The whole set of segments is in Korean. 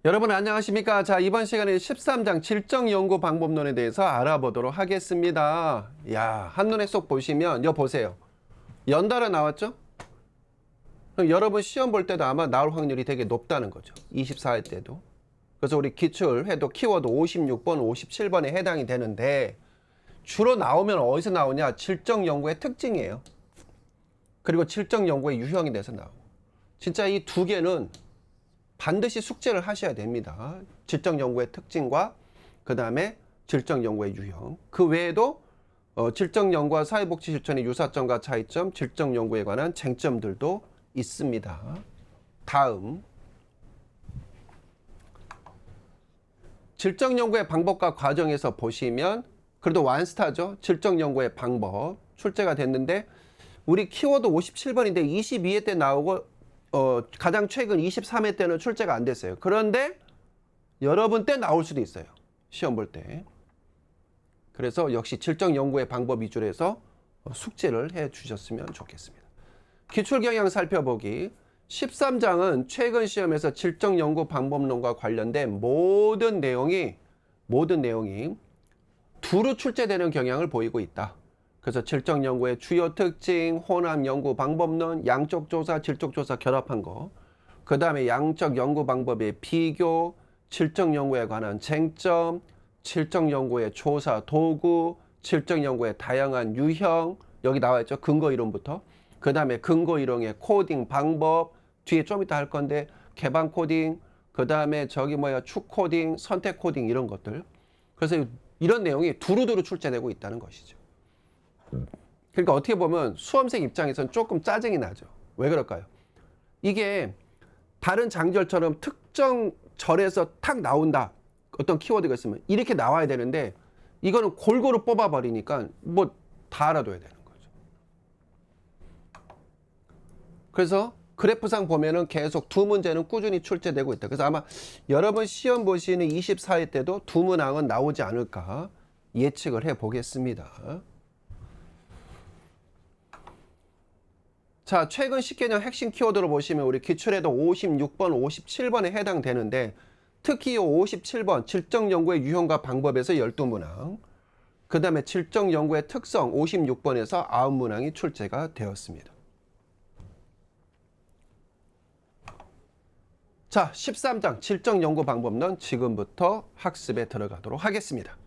여러분 안녕하십니까? 자, 이번 시간에 13장 질정연구 방법론에 대해서 알아보도록 하겠습니다. 야, 한눈에 쏙 보시면 여 보세요. 연달아 나왔죠? 그럼 여러분 시험 볼 때도 아마 나올 확률이 되게 높다는 거죠. 24회 때도. 그래서 우리 기출해도 키워드 56번, 57번에 해당이 되는데 주로 나오면 어디서 나오냐? 질정연구의 특징이에요. 그리고 질정연구의 유형에 대해서 나오고. 진짜 이 두 개는 반드시 숙제를 하셔야 됩니다. 질정연구의 특징과 그 다음에 질정연구의 유형. 그 외에도 질정연구와 사회복지 실천의 유사점과 차이점, 질정연구에 관한 쟁점들도 있습니다. 다음, 질정연구의 방법과 과정에서 보시면 그래도 완스타죠. 질정연구의 방법 출제가 됐는데 우리 키워드 57번인데 22회 때 나오고 가장 최근 23회 때는 출제가 안 됐어요. 그런데 여러분 때 나올 수도 있어요. 시험 볼 때. 그래서 역시 질정연구의 방법 위주로 해서 숙제를 해 주셨으면 좋겠습니다. 기출경향 살펴보기. 13장은 최근 시험에서 질정연구 방법론과 관련된 모든 내용이 두루 출제되는 경향을 보이고 있다. 그래서 질정연구의 주요 특징, 혼합연구 방법론, 양적 조사, 질적 조사 결합한 거. 그 다음에 양적 연구 방법의 비교, 질정연구에 관한 쟁점, 질정연구의 조사 도구, 질정연구의 다양한 유형, 여기 나와 있죠. 근거이론부터. 그 다음에 근거이론의 코딩 방법, 뒤에 좀 이따 할 건데 개방 코딩, 그 다음에 축 코딩, 선택 코딩 이런 것들. 그래서 이런 내용이 두루두루 출제되고 있다는 것이죠. 그러니까 어떻게 보면 수험생 입장에서는 조금 짜증이 나죠. 왜 그럴까요? 이게 다른 장절처럼 특정 절에서 탁 나온다. 어떤 키워드가 있으면 이렇게 나와야 되는데 이거는 골고루 뽑아버리니까 뭐 다 알아둬야 되는 거죠. 그래서 그래프상 보면은 계속 두 문제는 꾸준히 출제되고 있다. 그래서 아마 여러분 시험 보시는 24회 때도 두 문항은 나오지 않을까 예측을 해 보겠습니다. 자, 최근 식개념 핵심 키워드로 보시면 우리 기출에도 56번, 57번에 해당되는데 특히 이 57번 질정연구의 유형과 방법에서 12문항, 그 다음에 질정연구의 특성 56번에서 9문항이 출제가 되었습니다. 자, 13장 질정연구 방법론 지금부터 학습에 들어가도록 하겠습니다.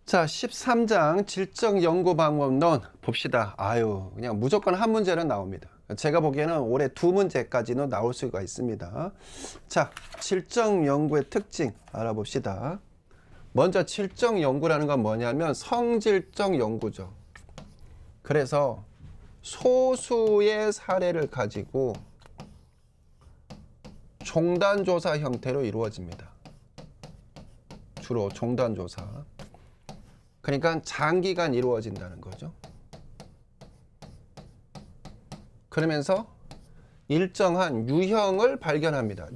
자, 13장 질정연구방법론 봅시다. 아유, 그냥 무조건 한 문제는 나옵니다. 제가 보기에는 올해 두 문제까지는 나올 수가 있습니다. 자, 질정연구의 특징 알아봅시다. 먼저 질정연구라는 건 뭐냐면 성질적 연구죠. 그래서 소수의 사례를 가지고 종단조사 형태로 이루어집니다. 주로 종단조사. 그러니까 장기간 이루어진다는 거죠. 그러면서 일정한 유형을 발견합니다.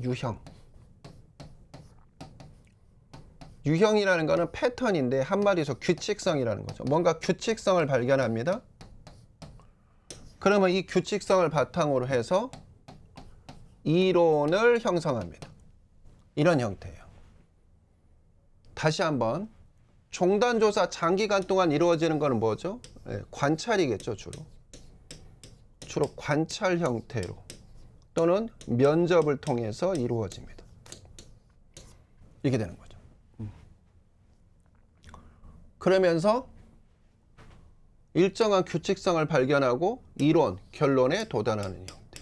유형이라는 거는 패턴인데 한마디로 규칙성이라는 거죠. 뭔가 규칙성을 발견합니다. 그러면 이 규칙성을 바탕으로 해서 이론을 형성합니다. 이런 형태예요. 다시 한번. 종단조사 장기간 동안 이루어지는 것은 뭐죠? 관찰이겠죠, 주로 관찰 형태로 또는 면접을 통해서 이루어집니다. 이게 되는 거죠. 그러면서 일정한 규칙성을 발견하고 이론, 결론에 도달하는 형태.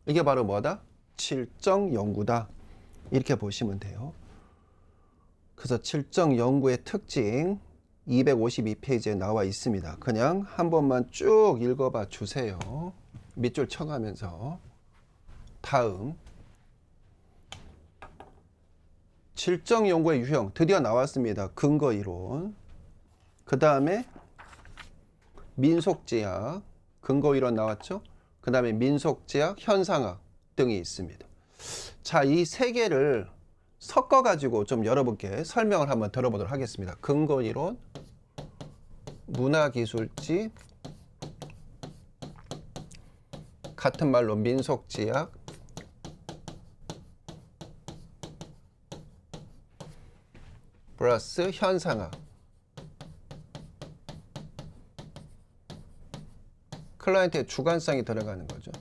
이게 바로 뭐다? 질정연구다. 이렇게 보시면 돼요. 그래서 질정연구의 특징 252페이지에 나와 있습니다. 그냥 한 번만 쭉 읽어봐 주세요. 밑줄 쳐가면서. 다음, 질정연구의 유형 드디어 나왔습니다. 근거이론. 그 다음에 민속제약, 근거이론 나왔죠? 그 다음에 민속제약, 현상학 등이 있습니다. 자, 이 세 개를 섞어가지고 좀 여러분께 설명을 한번 들어보도록 하겠습니다. 근거이론, 문화기술지, 같은 말로 민속지약, 플러스 현상학. 클라이언트의 주관성이 들어가는 거죠.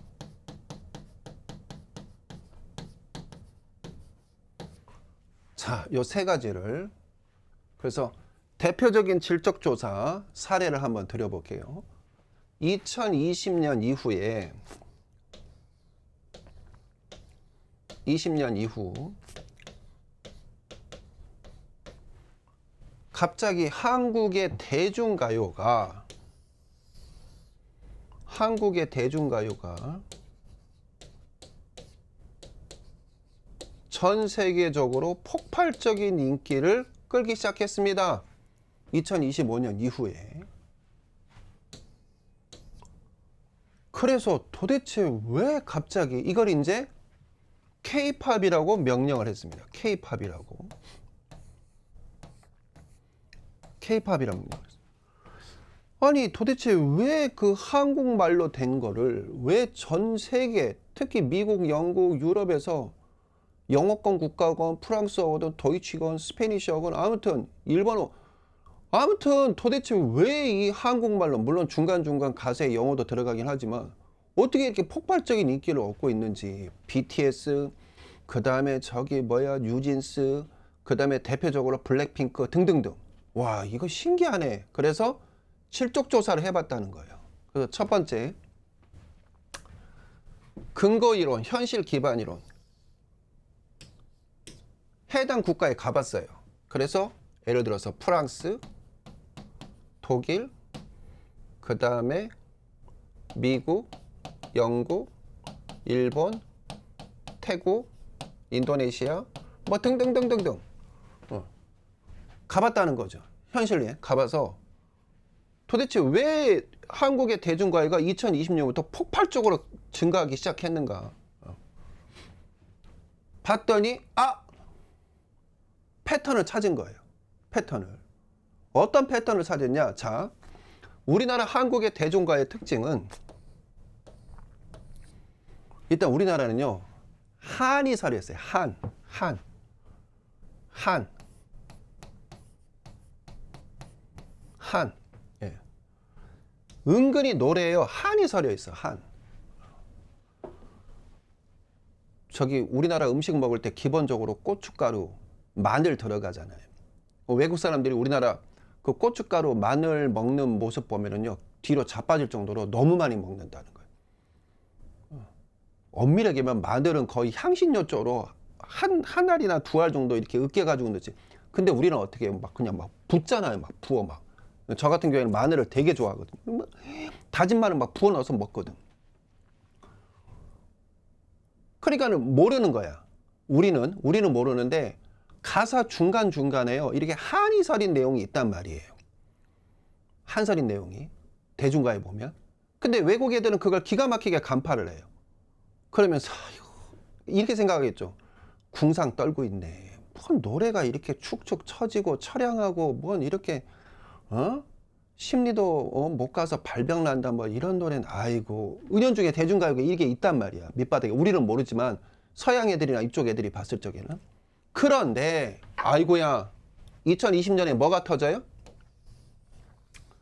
자, 요 세 가지를. 그래서 대표적인 질적조사 사례를 한번 드려볼게요. 2020년 이후에 20년 이후 갑자기 한국의 대중가요가 전 세계적으로 폭발적인 인기를 끌기 시작했습니다. 2025년 이후에. 그래서 도대체 왜 갑자기 이걸 이제 K-팝이라고 명명을 했습니다. K-팝이라고 명명을 했습니다. 아니 도대체 왜 그 한국말로 된 거를 왜 전 세계, 특히 미국, 영국, 유럽에서 영어권 국가건, 프랑스어건, 도이치건, 스페니쉬어건, 아무튼 일본어, 아무튼 도대체 왜 이 한국말로, 물론 중간중간 가사에 영어도 들어가긴 하지만 어떻게 이렇게 폭발적인 인기를 얻고 있는지. BTS, 그 다음에 저기 뭐야 뉴진스, 그 다음에 대표적으로 블랙핑크 등등등. 와, 이거 신기하네. 그래서 실적 조사를 해봤다는 거예요. 그래서 첫 번째, 근거 이론, 현실 기반 이론. 해당 국가에 가봤어요. 그래서 예를 들어서 프랑스, 독일, 그 다음에 미국, 영국, 일본, 태국, 인도네시아, 뭐 등등등등등 가봤다는 거죠. 현실에 가봐서 도대체 왜 한국의 대중가요가 2020년부터 폭발적으로 증가하기 시작했는가 봤더니 패턴을 찾은 거예요. 패턴을. 어떤 패턴을 찾았냐? 자, 우리나라 한국의 대중가요의 특징은 일단 우리나라는요 한이 서렸어요. 한. 예. 은근히 노래에요 한이 서려 있어. 한. 저기 우리나라 음식 먹을 때 기본적으로 고춧가루, 마늘 들어가잖아요. 외국 사람들이 우리나라 그 고춧가루, 마늘 먹는 모습 보면은요 뒤로 자빠질 정도로 너무 많이 먹는다는 거예요. 엄밀하게 보면 마늘은 거의 향신료 쪽으로 한 알이나 두 알 정도 이렇게 으깨가지고 넣지. 근데 우리는 어떻게 해요? 막 그냥 막 붓잖아요. 막 부어 막. 저 같은 경우에는 마늘을 되게 좋아하거든요. 다진 마늘 막 부어 넣어서 먹거든. 그러니까는 모르는 거야. 우리는 모르는데 가사 중간중간에요 이렇게 한이 서린 내용이 있단 말이에요. 한서린 내용이 대중가에 보면. 근데 외국 애들은 그걸 기가 막히게 간파를 해요. 그러면서 이렇게 생각하겠죠. 궁상 떨고 있네. 뭔 노래가 이렇게 축축 처지고 처량하고 뭔 이렇게 심리도 못 가서 발병 난다 뭐 이런 노래는 아이고. 은연중에 대중가요가 이게 있단 말이야. 밑바닥에. 우리는 모르지만 서양 애들이나 이쪽 애들이 봤을 적에는. 그런데 아이고야 2020년에 뭐가 터져요?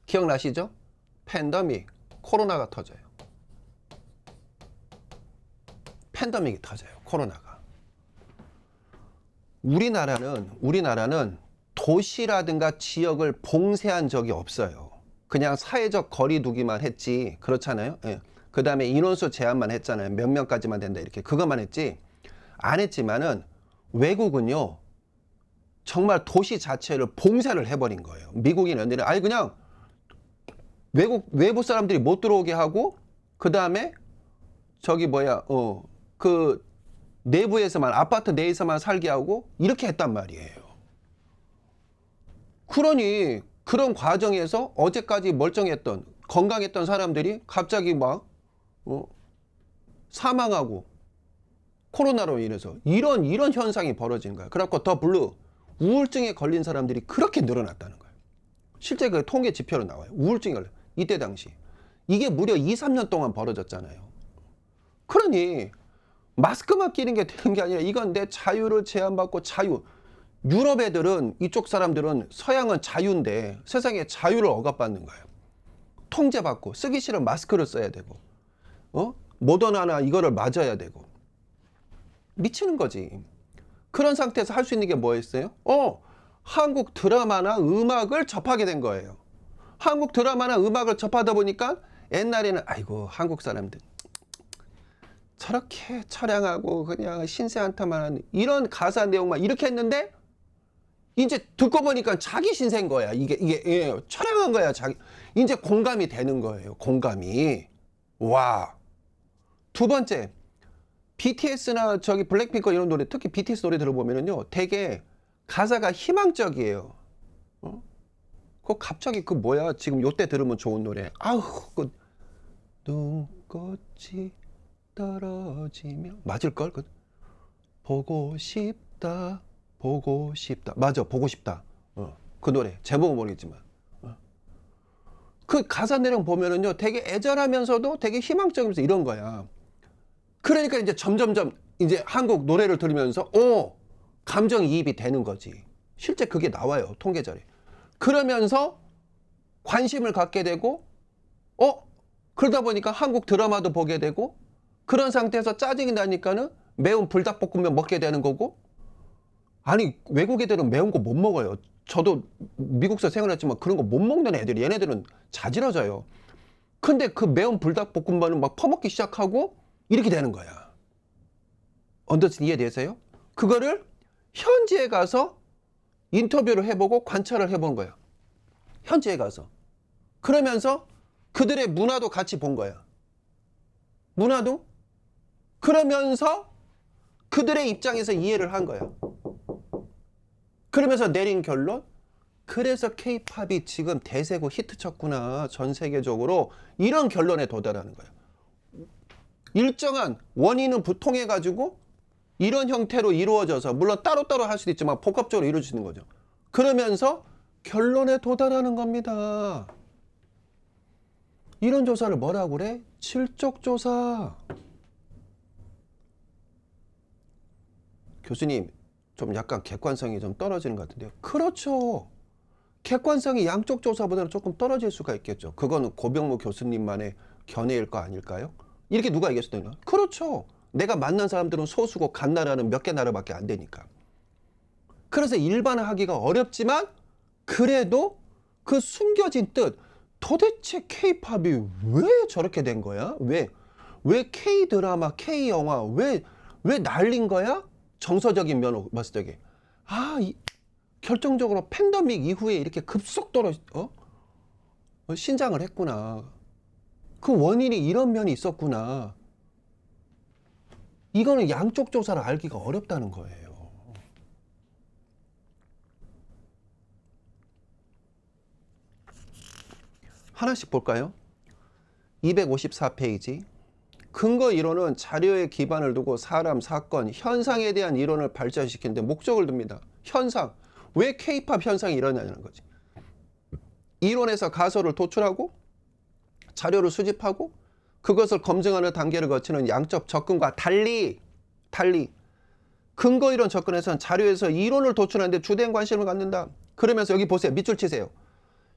기억나시죠? 팬데믹, 코로나가 터져요. 팬데믹이 터져요. 코로나가. 우리나라는 도시라든가 지역을 봉쇄한 적이 없어요. 그냥 사회적 거리 두기만 했지. 그렇잖아요. 예. 그 다음에 인원수 제한만 했잖아요. 몇 명까지만 된다 이렇게. 그것만 했지. 안 했지만은 외국은요 정말 도시 자체를 봉쇄를 해버린 거예요. 미국인 애들은 아니 그냥 외부 사람들이 못 들어오게 하고 그 다음에 저기 뭐야 그 내부에서만 아파트 내에서만 살게 하고 이렇게 했단 말이에요. 그러니 그런 과정에서 어제까지 멀쩡했던 건강했던 사람들이 갑자기 막 사망하고 코로나로 인해서 이런 현상이 벌어지는 거야. 그래갖고 더 블루 우울증에 걸린 사람들이 그렇게 늘어났다는 거예요. 실제 그 통계 지표로 나와요. 우울증이 걸려. 이때 당시 이게 무려 2, 3년 동안 벌어졌잖아요. 그러니 마스크만 끼는 게 되는 게 아니라 이건 내 자유를 제한받고 자유. 유럽 애들은, 이쪽 사람들은, 서양은 자유인데 세상에 자유를 억압받는 거예요. 통제받고 쓰기 싫은 마스크를 써야 되고, 모더나나 이거를 맞아야 되고. 미치는 거지. 그런 상태에서 할 수 있는 게 뭐였어요? 한국 드라마나 음악을 접하게 된 거예요. 한국 드라마나 음악을 접하다 보니까 옛날에는 아이고 한국 사람들 저렇게 처량하고 그냥 신세 한탄만 이런 가사 내용만 이렇게 했는데 이제 듣고 보니까 자기 신세인 거야. 이게 처량한 거야. 자기 이제 공감이 되는 거예요. 공감이. 와. 두 번째, BTS나 저기 블랙핑크 이런 노래, 특히 BTS 노래 들어보면은요, 되게 가사가 희망적이에요. 그 갑자기 그 뭐야? 지금 요때 들으면 좋은 노래. 아우, 그 눈꽃이 떨어지면 맞을걸? 보고 싶다. 보고 싶다. 맞아, 보고 싶다. 그 노래 제목은 모르겠지만 그 가사 내용 보면은요 되게 애절하면서도 되게 희망적이면서 이런 거야. 그러니까 이제 점점점 이제 한국 노래를 들으면서 감정이입이 되는 거지. 실제 그게 나와요 통계자료에. 그러면서 관심을 갖게 되고 그러다 보니까 한국 드라마도 보게 되고 그런 상태에서 짜증이 나니까는 매운 불닭볶음면 먹게 되는 거고. 아니 외국 애들은 매운 거 못 먹어요. 저도 미국에서 생활했지만 그런 거 못 먹는 애들이 얘네들은 자지러져요. 근데 그 매운 불닭볶음면을 막 퍼먹기 시작하고 이렇게 되는 거야. 언더스탠 이해되세요? 그거를 현지에 가서 인터뷰를 해보고 관찰을 해본 거야. 현지에 가서. 그러면서 그들의 문화도 같이 본 거야. 문화도? 그러면서 그들의 입장에서 이해를 한 거야. 그러면서 내린 결론? 그래서 K-팝이 지금 대세고 히트쳤구나. 전 세계적으로. 이런 결론에 도달하는 거야. 일정한 원인은 통해가지고 이런 형태로 이루어져서 물론 따로따로 할 수도 있지만 복합적으로 이루어지는 거죠. 그러면서 결론에 도달하는 겁니다. 이런 조사를 뭐라고 그래? 실적조사. 교수님 좀 약간 객관성이 좀 떨어지는 것 같은데요. 그렇죠. 객관성이 양쪽 조사보다는 조금 떨어질 수가 있겠죠. 그거는 고병무 교수님만의 견해일 거 아닐까요? 이렇게 누가 얘기했어요? 그렇죠. 내가 만난 사람들은 소수고 간 나라는 몇 개 나라밖에 안 되니까. 그래서 일반화하기가 어렵지만 그래도 그 숨겨진 뜻, 도대체 K-팝이 왜 저렇게 된 거야? 왜 K-드라마, K-영화 왜 날린 거야? 정서적인 면으로 봤을 적에 결정적으로 팬데믹 이후에 이렇게 급속도로 신장을 했구나. 그 원인이 이런 면이 있었구나. 이거는 양쪽 조사를 알기가 어렵다는 거예요. 하나씩 볼까요? 254페이지. 근거 이론은 자료에 기반을 두고 사람, 사건, 현상에 대한 이론을 발전시키는데 목적을 둡니다. 현상. 왜 K-팝 현상이 일어나냐는 거지. 이론에서 가설을 도출하고 자료를 수집하고 그것을 검증하는 단계를 거치는 양적 접근과 달리 근거 이론 접근에서는 자료에서 이론을 도출하는데 주된 관심을 갖는다. 그러면서 여기 보세요. 밑줄 치세요.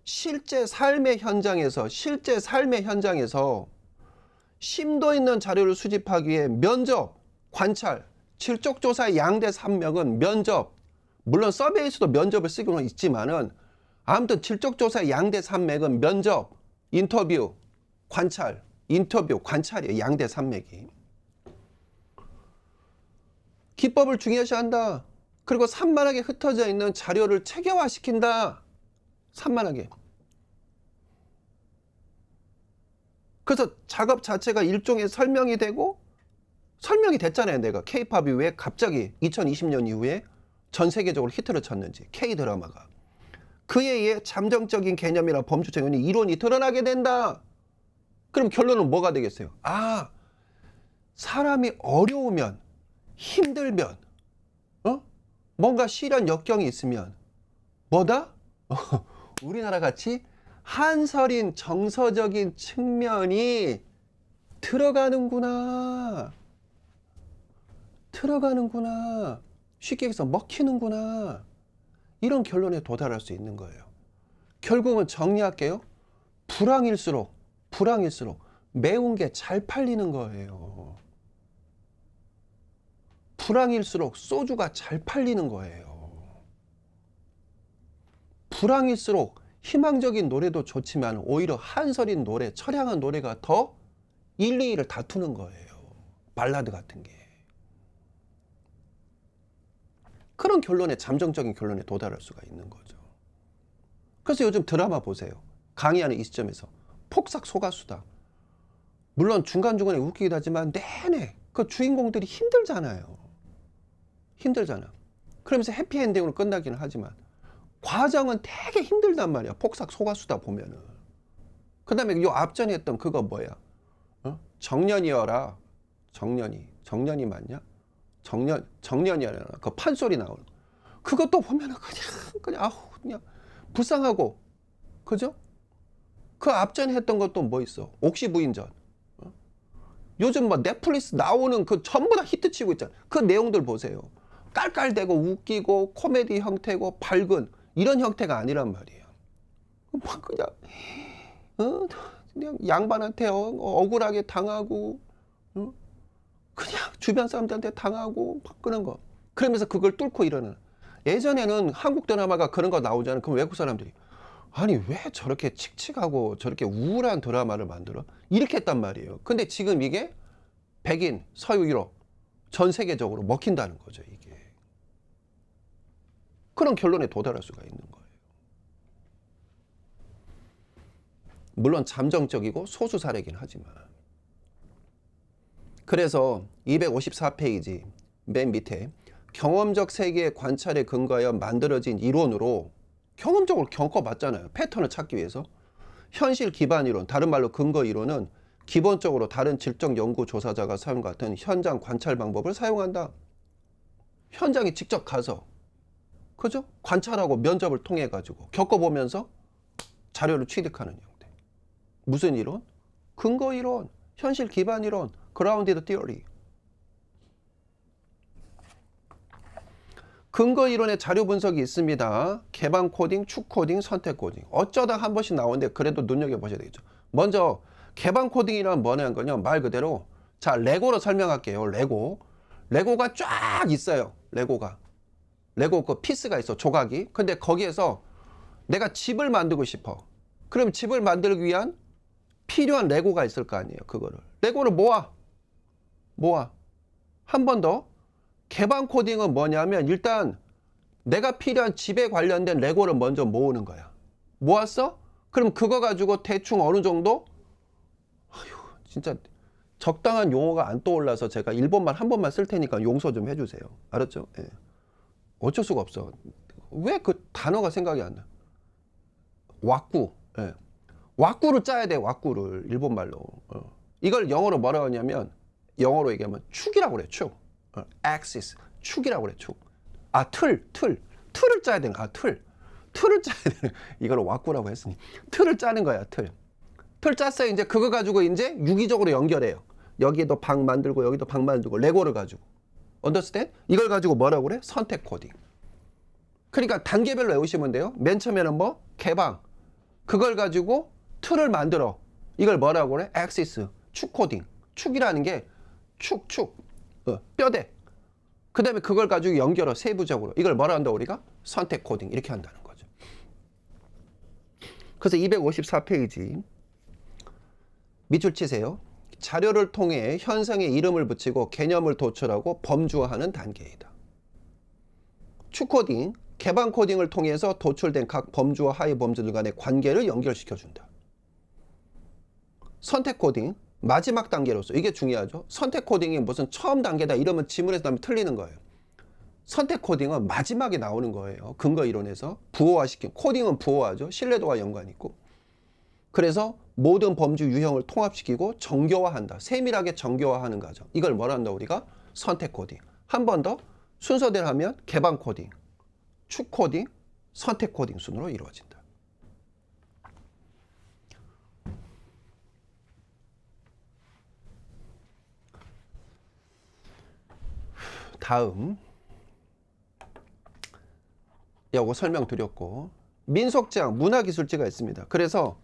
실제 삶의 현장에서 심도 있는 자료를 수집하기 위해 면접, 관찰, 실적조사의 양대 산맥은 면접, 물론 서베이에서도 면접을 쓰고는 있지만은 아무튼 실적조사의 양대 산맥은 면접, 인터뷰, 관찰이에요. 양대 산맥이. 기법을 중요시한다. 그리고 산만하게 흩어져 있는 자료를 체계화시킨다. 산만하게. 그래서 작업 자체가 일종의 설명이 되고 설명이 됐잖아요. 내가 K-팝이 왜 갑자기 2020년 이후에 전 세계적으로 히트를 쳤는지 K-드라마가. 그에 의해 잠정적인 개념이나 범주적 요인이 이론이 드러나게 된다. 그럼 결론은 뭐가 되겠어요? 사람이 어려우면 힘들면 뭔가 시련 역경이 있으면 뭐다? 우리나라 같이 한설인 정서적인 측면이 들어가는구나. 쉽게 얘기해서 먹히는구나. 이런 결론에 도달할 수 있는 거예요. 결국은 정리할게요. 불황일수록 매운 게 잘 팔리는 거예요. 불황일수록 소주가 잘 팔리는 거예요. 불황일수록 희망적인 노래도 좋지만 오히려 한설인 노래, 처량한 노래가 더 1, 2위를 다투는 거예요. 발라드 같은 게. 그런 결론에, 잠정적인 결론에 도달할 수가 있는 거죠. 그래서 요즘 드라마 보세요. 강의하는 이 시점에서 폭삭 속았수다. 물론 중간중간에 웃기기도 하지만 내내 그 주인공들이 힘들잖아요. 그러면서 해피엔딩으로 끝나기는 하지만 과정은 되게 힘들단 말이야. 폭삭 속았수다 보면은. 그 다음에 요 앞전에 했던 그거 뭐야? 정년이여라. 정년이 맞냐? 정년이여라. 그 판소리 나오는. 그것도 보면은 그냥 불쌍하고, 그죠? 그 앞전에 했던 것도 뭐 있어? 옥시부인전. 요즘 뭐 넷플릭스 나오는 그 전부 다 히트치고 있잖아. 그 내용들 보세요. 깔깔대고 웃기고 코미디 형태고 밝은 이런 형태가 아니란 말이에요. 막 그냥 양반한테 억울하게 당하고, 그냥 주변 사람들한테 당하고 막 그런 거. 그러면서 그걸 뚫고 일어나는. 예전에는 한국 드라마가 그런 거 나오잖아요. 그럼 외국 사람들이 아니 왜 저렇게 칙칙하고 저렇게 우울한 드라마를 만들어? 이렇게 했단 말이에요. 근데 지금 이게 백인, 서유 유럽 전 세계적으로 먹힌다는 거죠. 이게. 그런 결론에 도달할 수가 있는 거예요. 물론 잠정적이고 소수 사례긴 하지만. 그래서 254페이지 맨 밑에 경험적 세계의 관찰에 근거하여 만들어진 이론으로 경험적으로 겪어봤잖아요. 패턴을 찾기 위해서. 현실 기반 이론, 다른 말로 근거 이론은 기본적으로 다른 질적 연구 조사자가 사용 같은 현장 관찰 방법을 사용한다. 현장에 직접 가서, 그죠? 관찰하고 면접을 통해 가지고 겪어보면서 자료를 취득하는 형태. 무슨 이론? 근거 이론, 현실 기반 이론, grounded theory. 근거 이론의 자료 분석이 있습니다. 개방 코딩, 축 코딩, 선택 코딩. 어쩌다 한 번씩 나오는데 그래도 눈여겨보셔야 되겠죠. 먼저 개방 코딩이란 뭐냐는 거냐, 말 그대로. 자, 레고로 설명할게요. 레고가 쫙 있어요. 레고 그 피스가 있어, 조각이. 근데 거기에서 내가 집을 만들고 싶어. 그럼 집을 만들기 위한 필요한 레고가 있을 거 아니에요. 그거를 레고를 모아. 한 번 더. 개방 코딩은 뭐냐면 일단 내가 필요한 집에 관련된 레고를 먼저 모으는 거야. 모았어? 그럼 그거 가지고 대충 어느 정도, 진짜 적당한 용어가 안 떠올라서 제가 일본말 한 번만 쓸 테니까 용서 좀 해주세요. 알았죠? 예. 어쩔 수가 없어. 왜 그 단어가 생각이 안 나? 왁구. 예. 왁구를 짜야 돼. 왁구를 일본말로. 이걸 영어로 뭐라고 하냐면, 영어로 얘기하면 축이라고 그래. 축. axis. 축이라고 그래. 축. 틀을 짜야 되는 거야. 틀을 짜야 되는. 이걸 왁구라고 했으니 틀을 짜는 거야. 틀 짰어요. 이제 그거 가지고 이제 유기적으로 연결해요. 여기에도 방 만들고 여기도 방 만들고 레고를 가지고. understand? 이걸 가지고 뭐라고 그래? 선택 코딩. 그러니까 단계별로 외우시면 돼요. 맨 처음에는 뭐? 개방. 그걸 가지고 틀을 만들어. 이걸 뭐라고 그래? axis. 축 코딩. 축이라는 게 축. 뼈대. 그 다음에 그걸 가지고 연결해. 세부적으로. 이걸 뭐라 한다 우리가? 선택 코딩. 이렇게 한다는 거죠. 그래서 254페이지. 밑줄 치세요. 자료를 통해 현상에 이름을 붙이고 개념을 도출하고 범주화하는 단계이다. 축 코딩, 개방 코딩을 통해서 도출된 각 범주와 하위 범주들 간의 관계를 연결시켜준다. 선택 코딩, 마지막 단계로서 이게 중요하죠. 선택 코딩이 무슨 처음 단계다 이러면 지문에서 나면 틀리는 거예요. 선택 코딩은 마지막에 나오는 거예요. 근거 이론에서 부호화시킨. 코딩은 부호화죠. 신뢰도와 연관이 있고. 그래서 모든 범주 유형을 통합시키고 정교화한다. 세밀하게 정교화하는 과정. 이걸 뭐라 한다 우리가? 선택 코딩. 한 번 더 순서대로 하면 개방 코딩, 축 코딩, 선택 코딩 순으로 이루어진다. 다음 요거 설명드렸고, 민속지향, 문화기술지가 있습니다. 그래서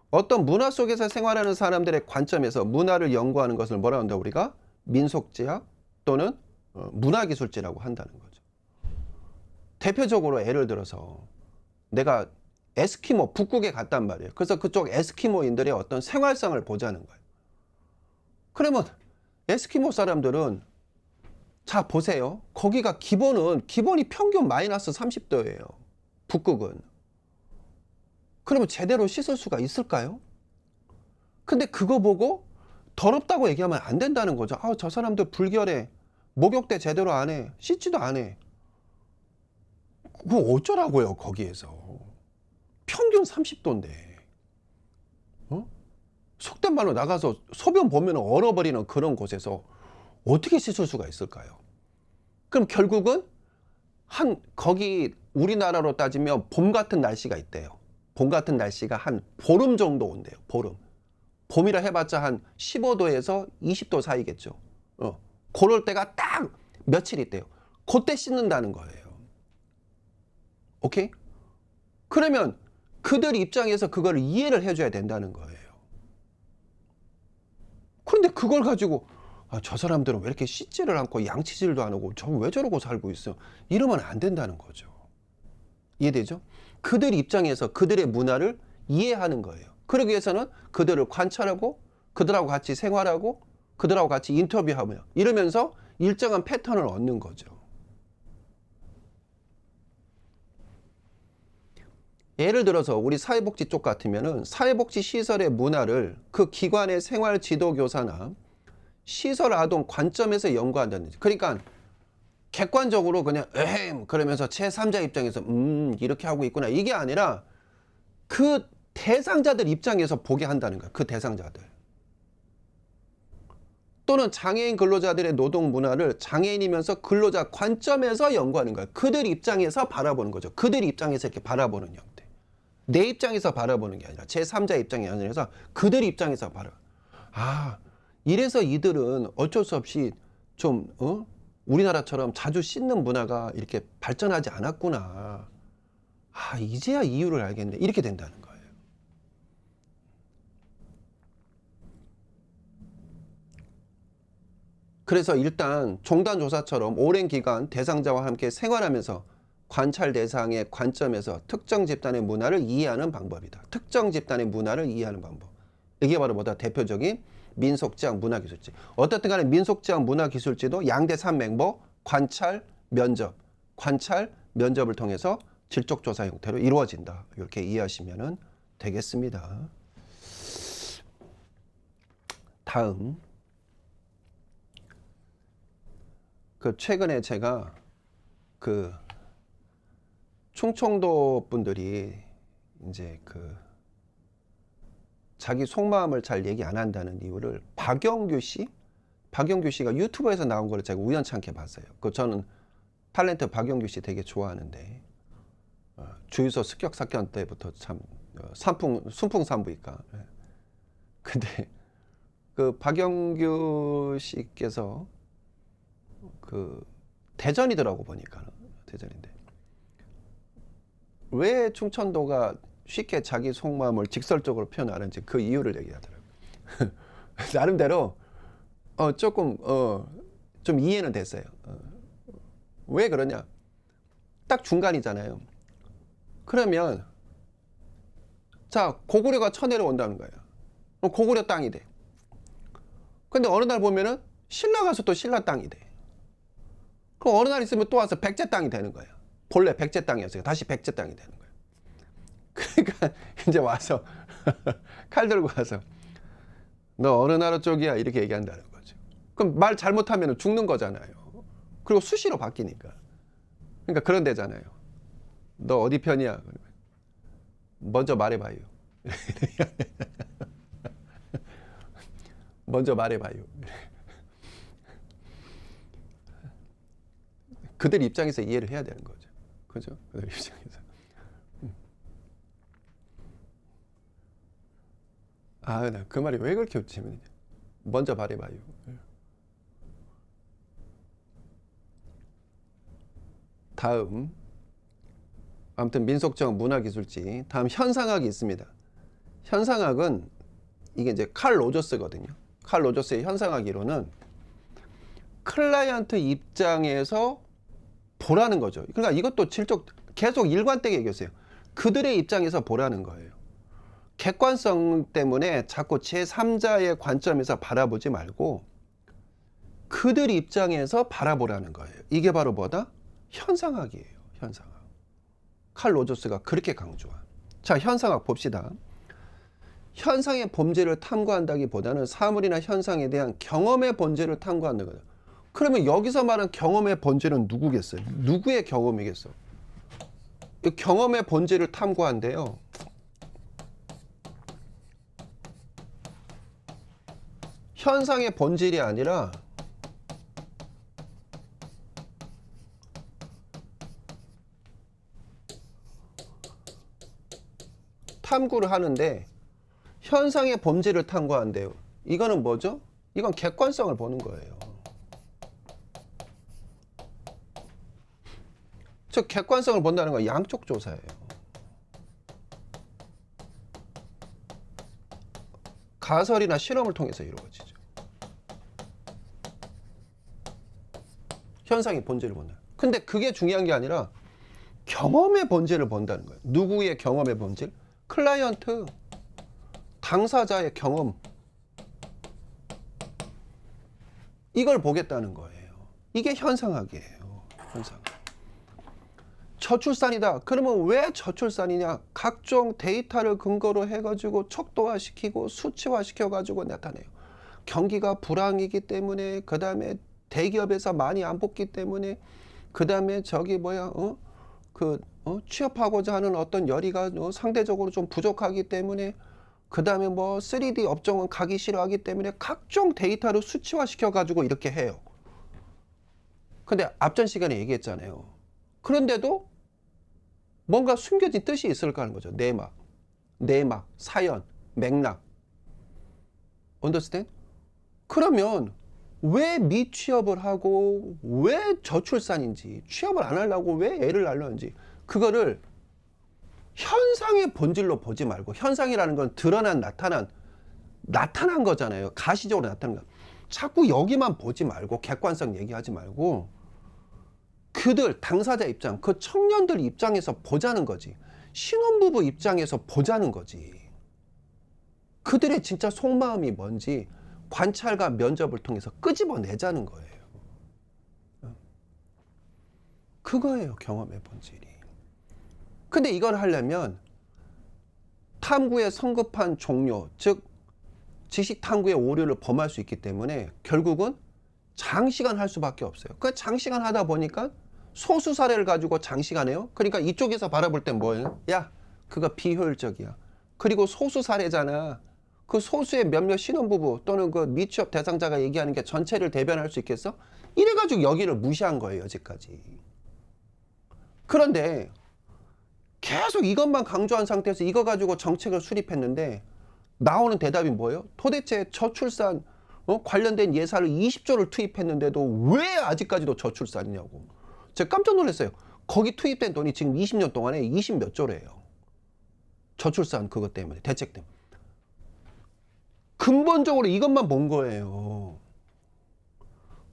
어떤 문화 속에서 생활하는 사람들의 관점에서 문화를 연구하는 것을 뭐라 한다 우리가? 민속지학 또는 문화기술지라고 한다는 거죠. 대표적으로 예를 들어서 내가 에스키모 북극에 갔단 말이에요. 그래서 그쪽 에스키모인들의 어떤 생활상을 보자는 거예요. 그러면 에스키모 사람들은 자 보세요. 거기가 기본이 평균 마이너스 30도예요. 북극은. 그러면 제대로 씻을 수가 있을까요? 근데 그거 보고 더럽다고 얘기하면 안 된다는 거죠. 아, 저 사람들 불결해. 목욕대 제대로 안 해. 씻지도 안 해. 그거 어쩌라고요, 거기에서. 평균 30도인데. 어? 속된 말로 나가서 소변 보면 얼어버리는 그런 곳에서 어떻게 씻을 수가 있을까요? 그럼 결국은 거기 우리나라로 따지면 봄 같은 날씨가 있대요. 봄 같은 날씨가 한 보름 정도 온대요. 보름. 봄이라 해봤자 한 15도에서 20도 사이겠죠. 그럴 때가 딱 며칠 있대요. 그때 씻는다는 거예요. 오케이? 그러면 그들 입장에서 그걸 이해를 해줘야 된다는 거예요. 그런데 그걸 가지고 저 사람들은 왜 이렇게 씻지를 않고 양치질도 안 하고 저 왜 저러고 살고 있어? 이러면 안 된다는 거죠. 이해되죠? 그들 입장에서 그들의 문화를 이해하는 거예요. 그러기 위해서는 그들을 관찰하고 그들하고 같이 생활하고 그들하고 같이 인터뷰하며 이러면서 일정한 패턴을 얻는 거죠. 예를 들어서 우리 사회복지 쪽 같으면은 사회복지 시설의 문화를 그 기관의 생활 지도 교사나 시설 아동 관점에서 연구한다는 거죠. 그러니까 객관적으로 그냥 그러면서 제3자 입장에서 이렇게 하고 있구나 이게 아니라 그 대상자들 입장에서 보게 한다는 거야. 그 대상자들. 또는 장애인 근로자들의 노동 문화를 장애인이면서 근로자 관점에서 연구하는 거야. 그들 입장에서 바라보는 거죠. 그들 입장에서 이렇게 바라보는 형태. 내 입장에서 바라보는 게 아니라 제3자 입장이 아니라 그들 입장에서 이래서 이들은 어쩔 수 없이 좀 우리나라처럼 자주 씻는 문화가 이렇게 발전하지 않았구나. 이제야 이유를 알겠네. 이렇게 된다는 거예요. 그래서 일단 종단조사처럼 오랜 기간 대상자와 함께 생활하면서 관찰 대상의 관점에서 특정 집단의 문화를 이해하는 방법이다. 특정 집단의 문화를 이해하는 방법. 이게 바로 뭐다? 대표적인 민속지향 문화기술지. 어떻든 간에 민속지향 문화기술지도 양대 산맥모, 관찰, 면접을 통해서 질적조사 형태로 이루어진다. 이렇게 이해하시면 되겠습니다. 다음. 최근에 제가 충청도 분들이 이제 자기 속마음을 잘 얘기 안 한다는 이유를 박영규 씨가 유튜브에서 나온 걸 제가 우연찮게 봤어요. 저는 탤런트 박영규 씨 되게 좋아하는데 주유소 습격 사건 때부터 참 순풍산부인과. 근데 박영규 씨께서 대전이더라고 보니까 대전인데 왜 충청도가 쉽게 자기 속마음을 직설적으로 표현하는지 그 이유를 얘기하더라고요. 나름대로 조금 좀 이해는 됐어요. 왜 그러냐? 딱 중간이잖아요. 그러면 자 고구려가 쳐내려온다는 거예요. 고구려 땅이 돼. 근데 어느 날 보면은 신라 가서 또 신라 땅이 돼. 그럼 어느 날 있으면 또 와서 백제 땅이 되는 거예요. 본래 백제 땅이었어요. 다시 백제 땅이 되는 거예요. 그러니까 이제 와서 칼 들고 와서 너 어느 나라 쪽이야 이렇게 얘기한다는 거죠. 그럼 말 잘못하면 죽는 거잖아요. 그리고 수시로 바뀌니까. 그러니까 그런 데잖아요. 너 어디 편이야? 먼저 말해봐요. 먼저 말해봐요. 그들 입장에서 이해를 해야 되는 거죠. 그죠? 그들 입장에서. 나 그 말이 왜 그렇게 웃지? 먼저 말해봐요. 다음 아무튼 민속청 문화기술지 다음 현상학이 있습니다. 현상학은 이게 이제 칼 로저스거든요. 칼 로저스의 현상학 이론은 클라이언트 입장에서 보라는 거죠. 그러니까 이것도 질적 계속 일관되게 얘기했어요. 그들의 입장에서 보라는 거예요. 객관성 때문에 자꾸 제3자의 관점에서 바라보지 말고 그들 입장에서 바라보라는 거예요. 이게 바로 뭐다? 현상학이에요. 현상학. 칼 로저스가 그렇게 강조한. 자, 현상학 봅시다. 현상의 본질을 탐구한다기보다는 사물이나 현상에 대한 경험의 본질을 탐구하는 거예요. 그러면 여기서 말하는 경험의 본질은 누구겠어요? 누구의 경험이겠어? 이 경험의 본질을 탐구한대요. 현상의 본질이 아니라 탐구를 하는데 현상의 본질을 탐구한대요. 이거는 뭐죠? 이건 객관성을 보는 거예요. 즉 객관성을 본다는 건 양쪽 조사예요. 가설이나 실험을 통해서 이루어지죠. 현상의 본질을 본다. 근데 그게 중요한 게 아니라 경험의 본질을 본다는 거예요. 누구의 경험의 본질? 클라이언트, 당사자의 경험. 이걸 보겠다는 거예요. 이게 현상학이에요. 현상학. 저출산이다. 그러면 왜 저출산이냐? 각종 데이터를 근거로 해가지고 척도화시키고 수치화시켜가지고 나타내요. 경기가 불황이기 때문에, 그 다음에 대기업에서 많이 안 뽑기 때문에, 그 다음에 저기 취업하고자 하는 어떤 열의가 상대적으로 좀 부족하기 때문에, 그 다음에 3D 업종은 가기 싫어하기 때문에 각종 데이터를 수치화시켜가지고 이렇게 해요. 근데 앞전 시간에 얘기했잖아요. 그런데도 뭔가 숨겨진 뜻이 있을까 하는 거죠. 내막, 사연, 맥락. Understand? 그러면 왜 미취업을 하고 왜 저출산인지, 취업을 안 하려고 왜 애를 낳는지, 그거를 현상의 본질로 보지 말고, 현상이라는 건 드러난, 나타난 거잖아요. 가시적으로 나타난 거. 자꾸 여기만 보지 말고, 객관성 얘기하지 말고 그들 당사자 입장, 그 청년들 입장에서 보자는 거지. 신혼부부 입장에서 보자는 거지. 그들의 진짜 속마음이 뭔지 관찰과 면접을 통해서 끄집어내자는 거예요. 그거예요, 경험의 본질이. 근데 이걸 하려면 탐구의 성급한 종료, 즉 지식 탐구의 오류를 범할 수 있기 때문에 결국은 장시간 할 수밖에 없어요. 그 장시간 하다 보니까 소수 사례를 가지고 장시간 해요. 그러니까 이쪽에서 바라볼 땐 뭐예요? 야, 그거 비효율적이야. 그리고 소수 사례잖아. 그 소수의 몇몇 신혼부부 또는 그 미취업 대상자가 얘기하는 게 전체를 대변할 수 있겠어? 이래가지고 여기를 무시한 거예요, 여지까지. 그런데 계속 이것만 강조한 상태에서 이거 가지고 정책을 수립했는데 나오는 대답이 뭐예요? 도대체 저출산 관련된 예산을 20조를 투입했는데도 왜 아직까지도 저출산이냐고. 제가 깜짝 놀랐어요. 거기 투입된 돈이 지금 20년 동안에 20 몇 조래요. 저출산 그것 때문에, 대책 때문에. 근본적으로 이것만 본 거예요.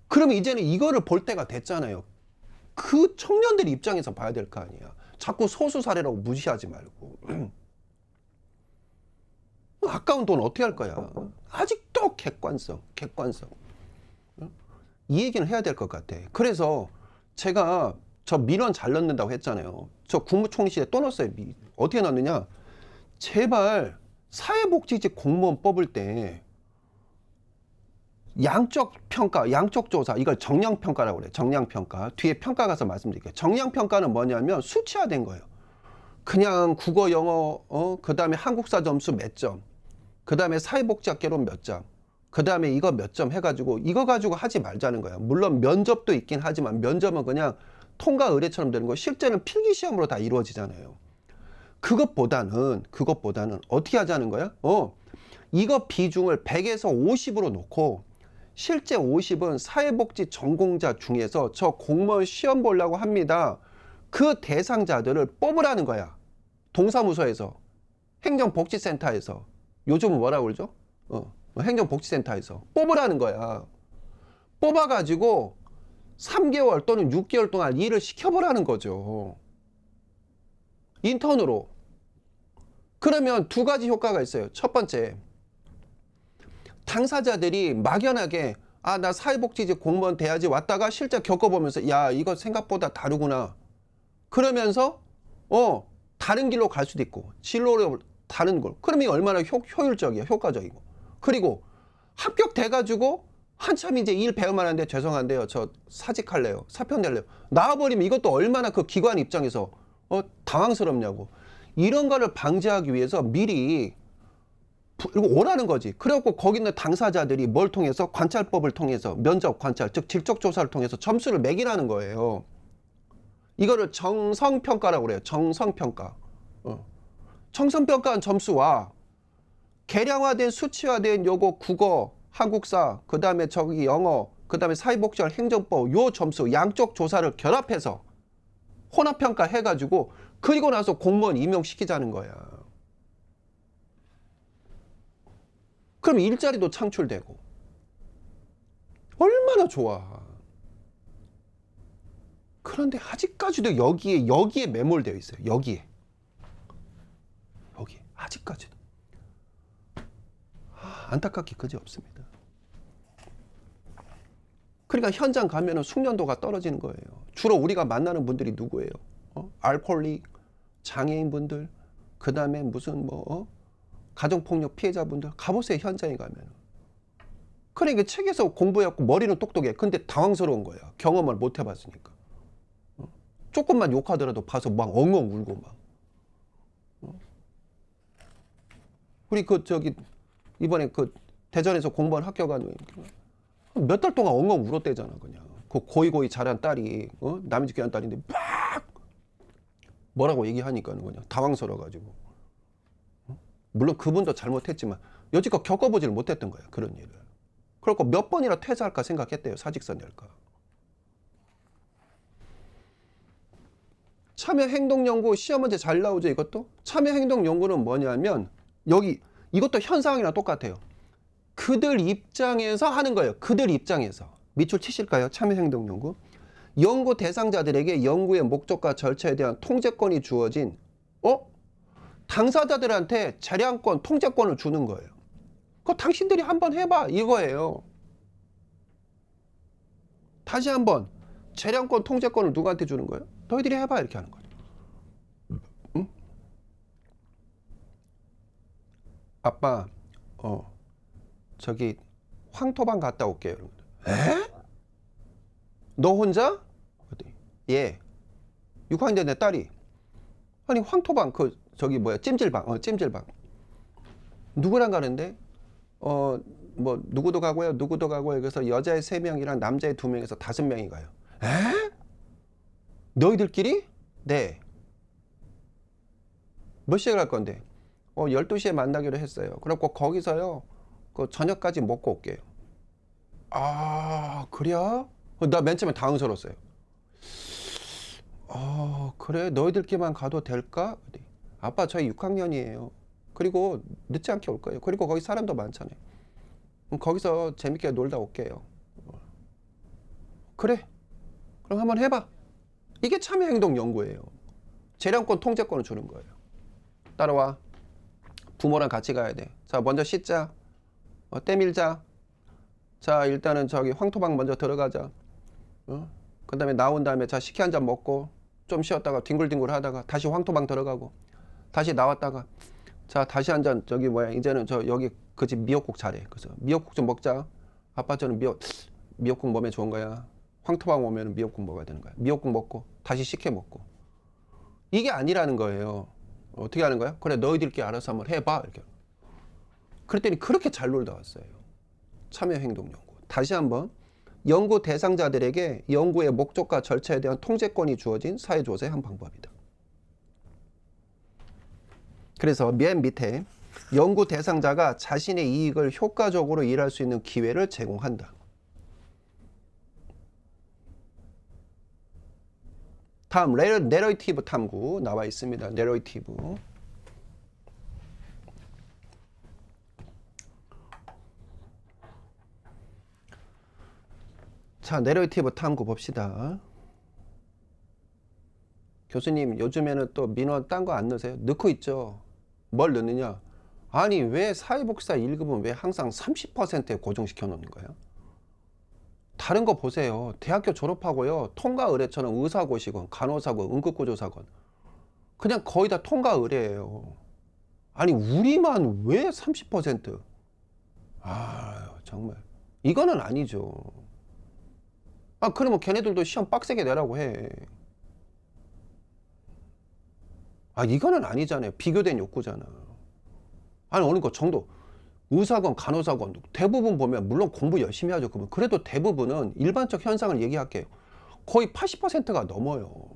그러면 이제는 이거를 볼 때가 됐잖아요. 그 청년들 입장에서 봐야 될 거 아니야. 자꾸 소수 사례라고 무시하지 말고. 아까운 돈 어떻게 할 거야? 아직도 객관성. 이 얘기는 해야 될 것 같아. 그래서 제가 저 민원 잘 넣는다고 했잖아요. 저 국무총리실에 또 넣었어요. 어떻게 넣느냐? 제발 사회복지직 공무원 뽑을 때 양적 평가, 양적 조사, 이걸 정량평가라고 그래요. 정량평가. 뒤에 평가 가서 말씀드릴게요. 정량평가는 뭐냐면 수치화된 거예요. 그냥 국어, 영어, 그 다음에 한국사 점수 몇 점, 그 다음에 사회복지학개론 몇 점, 그 다음에 이거 몇 점 해가지고 이거 가지고 하지 말자는 거야. 물론 면접도 있긴 하지만 면접은 그냥 통과 의뢰처럼 되는 거, 실제는 필기시험으로 다 이루어지잖아요. 그것보다는 어떻게 하자는 거야? 이거 비중을 100에서 50으로 놓고 실제 50은 사회복지 전공자 중에서 저 공무원 시험 보려고 합니다. 그 대상자들을 뽑으라는 거야. 동사무소에서, 행정복지센터에서, 요즘은 뭐라고 그러죠? 행정복지센터에서 뽑으라는 거야. 뽑아가지고 3개월 또는 6개월 동안 일을 시켜보라는 거죠. 인턴으로. 그러면 두 가지 효과가 있어요. 첫 번째, 당사자들이 막연하게 나 사회복지직 공무원 돼야지 왔다가 실제 겪어보면서 야, 이거 생각보다 다르구나. 그러면서 다른 길로 갈 수도 있고 진로를 다른 걸. 그러면 이게 얼마나 효율적이야, 효과적이고. 그리고 합격돼가지고 한참 이제 일 배우면 하는데 죄송한데요, 저 사직할래요, 사표 낼래요. 나와버리면 이것도 얼마나 그 기관 입장에서 당황스럽냐고. 이런 거를 방지하기 위해서 미리 이거 오라는 거지. 그래갖고 거기 있는 당사자들이 뭘 통해서 관찰법을 통해서 면접 관찰, 즉 질적조사를 통해서 점수를 매기라는 거예요. 이거를 정성평가라고 그래요. 정성평가. 정성평가한 점수와 계량화된 수치화된 요거 국어, 한국사, 그 다음에 저기 영어, 그 다음에 사회복지와 행정법 요 점수 양쪽 조사를 결합해서 혼합평가 해가지고 그리고 나서 공무원 임용시키자는 거야. 그럼 일자리도 창출되고 얼마나 좋아. 그런데 아직까지도 여기에 매몰되어 있어요. 여기에 아직까지도 안타깝게 그지없습니다. 그러니까 현장 가면은 숙련도가 떨어지는 거예요. 주로 우리가 만나는 분들이 누구예요? 알코올릭, 장애인분들, 그 다음에 무슨 가정폭력 피해자분들 가보세요. 현장에 가면. 그러니까 책에서 공부해갖고 머리는 똑똑해. 근데 당황스러운 거야. 경험을 못 해봤으니까. 조금만 욕하더라도 봐서 막 엉엉 울고 막. 우리 이번에 대전에서 공무원 합격한 몇 달 동안 엉엉 울었대잖아. 그냥 그 고이고이 자란 딸이 남의 집 귀한 딸인데 막 뭐라고 얘기하니까는 그냥 당황스러워가지고. 물론 그분도 잘못했지만 여지껏 겪어보질 못했던 거야. 그런 일을. 그렇고 몇 번이나 퇴사할까 생각했대요. 사직서 낼까. 참여행동연구 시험 문제 잘 나오죠. 이것도. 참여행동연구는 뭐냐면 이것도 현상이랑 똑같아요. 그들 입장에서 하는 거예요. 그들 입장에서. 밑줄 치실까요? 참여행동연구. 연구 대상자들에게 연구의 목적과 절차에 대한 통제권이 주어진 당사자들한테 재량권, 통제권을 주는 거예요. 그거 당신들이 한번 해봐 이거예요. 다시 한번 재량권, 통제권을 누구한테 주는 거예요? 너희들이 해봐 이렇게 하는 거죠. 응? 아빠 저기 황토방 갔다 올게요. 에? 너 혼자? 예. 6학년 내 딸이. 아니 황토방 찜질방 찜질방 누구랑 가는데 뭐 누구도 가고요 누구도 가고요. 그래서 여자애 3명이랑 남자애 2명에서 5명이 가요. 에? 너희들끼리? 네. 몇 시에 갈 건데? 12시에 만나기로 했어요. 그래갖고 거기서요 저녁까지 먹고 올게요. 아 그래요? 나 맨 처음에 당황스러웠어요. 그래 너희들끼리만 가도 될까? 아빠 저희 6학년이에요. 그리고 늦지 않게 올 거예요. 그리고 거기 사람도 많잖아요. 거기서 재밌게 놀다 올게요. 그래 그럼 한번 해봐. 이게 참여행동 연구예요. 재량권 통제권을 주는 거예요. 따라와. 부모랑 같이 가야 돼. 자 먼저 씻자. 때 밀자. 자 일단은 저기 황토방 먼저 들어가자. 그 다음에 나온 다음에 자 식혜 한잔 먹고 좀 쉬었다가 뒹굴뒹굴 하다가 다시 황토방 들어가고 다시 나왔다가 자 다시 한잔 이제는 여기 그 집 미역국 잘해. 그래서 미역국 좀 먹자. 아빠 저는 미역국 몸에 좋은 거야. 황토방 오면 미역국 먹어야 되는 거야. 미역국 먹고 다시 식혜 먹고. 이게 아니라는 거예요. 어떻게 하는 거야? 그래 너희들끼리 알아서 한번 해봐 이렇게. 그랬더니 그렇게 잘 놀다 왔어요. 참여행동연구. 다시 한번 연구 대상자들에게 연구의 목적과 절차에 대한 통제권이 주어진 사회조사의 한 방법이다. 그래서 맨 밑에 연구 대상자가 자신의 이익을 효과적으로 일할 수 있는 기회를 제공한다. 다음 내러티브 탐구 나와 있습니다. 내러티브. 자, 내러티브 탐구 봅시다. 교수님, 요즘에는 또 민원 딴 거 안 넣으세요? 넣고 있죠. 뭘 넣느냐? 아니, 왜 사회복지사 1급은 왜 항상 30%에 고정시켜 놓는 거예요? 다른 거 보세요. 대학교 졸업하고요. 통과 의뢰처럼 의사고시건 간호사건 응급구조사건 그냥 거의 다 통과 의뢰예요. 아니, 우리만 왜 30%? 아, 정말 이거는 아니죠. 아, 그러면 걔네들도 시험 빡세게 내라고 해. 아, 이거는 아니잖아요. 비교된 욕구잖아. 아니, 어느 거 정도 의사건 간호사건 대부분 보면 물론 공부 열심히 하죠. 그러면 그래도 대부분은 일반적 현상을 얘기할게요. 거의 80%가 넘어요.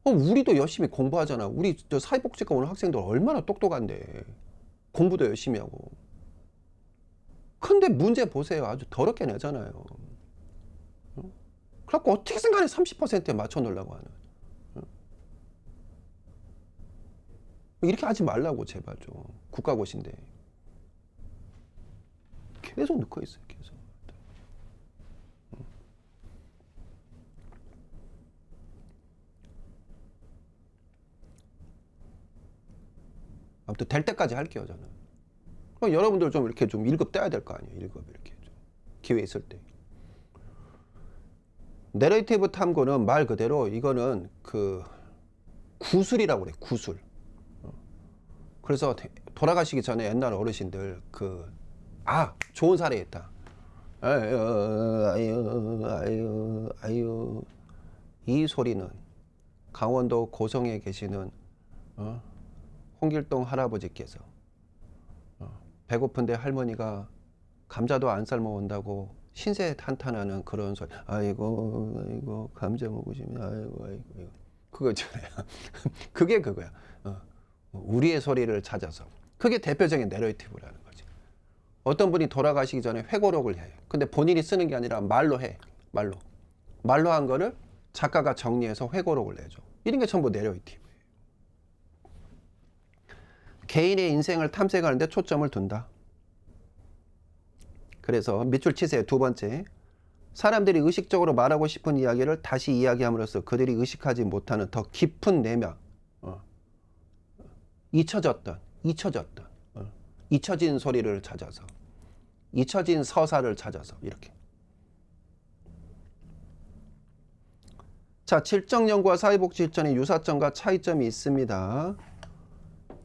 우리도 열심히 공부하잖아. 우리 저 사회복지과 오는 학생들 얼마나 똑똑한데 공부도 열심히 하고. 근데 문제 보세요. 아주 더럽게 내잖아요. 그래갖고 어떻게 간에 30%에 맞춰 놓으려고 하는. 이렇게 하지 말라고 제발 좀. 국가고시인데 계속 넣고 있어요. 계속. 아무튼 될 때까지 할게요, 저는. 그럼 여러분들 좀 이렇게 좀 1급 떼야 될 거 아니에요. 1급 이렇게 좀 기회 있을 때. 내러티브 탐구는 말 그대로 이거는 그 구술이라고 그래. 구술. 그래서 돌아가시기 전에 옛날 어르신들 좋은 사례 있다. 아유 이 소리는 강원도 고성에 계시는 홍길동 할아버지께서 배고픈데 할머니가 감자도 안 삶아 온다고 신세 탄탄하는 그런 소리. 아이고 감자 먹고 싶네. 아이고 그거 있잖아요. 그게 그거야. 우리의 소리를 찾아서. 그게 대표적인 내러티브라는 거지. 어떤 분이 돌아가시기 전에 회고록을 해. 근데 본인이 쓰는 게 아니라 말로 해. 말로 한 거를 작가가 정리해서 회고록을 내줘. 이런 게 전부 내러티브예요. 개인의 인생을 탐색하는 데 초점을 둔다. 그래서 밑줄 치세요. 두 번째. 사람들이 의식적으로 말하고 싶은 이야기를 다시 이야기함으로써 그들이 의식하지 못하는 더 깊은 내면, 잊혀진 소리를 찾아서, 잊혀진 서사를 찾아서 이렇게. 자, 질적연구와 사회복지 실천의 유사점과 차이점이 있습니다.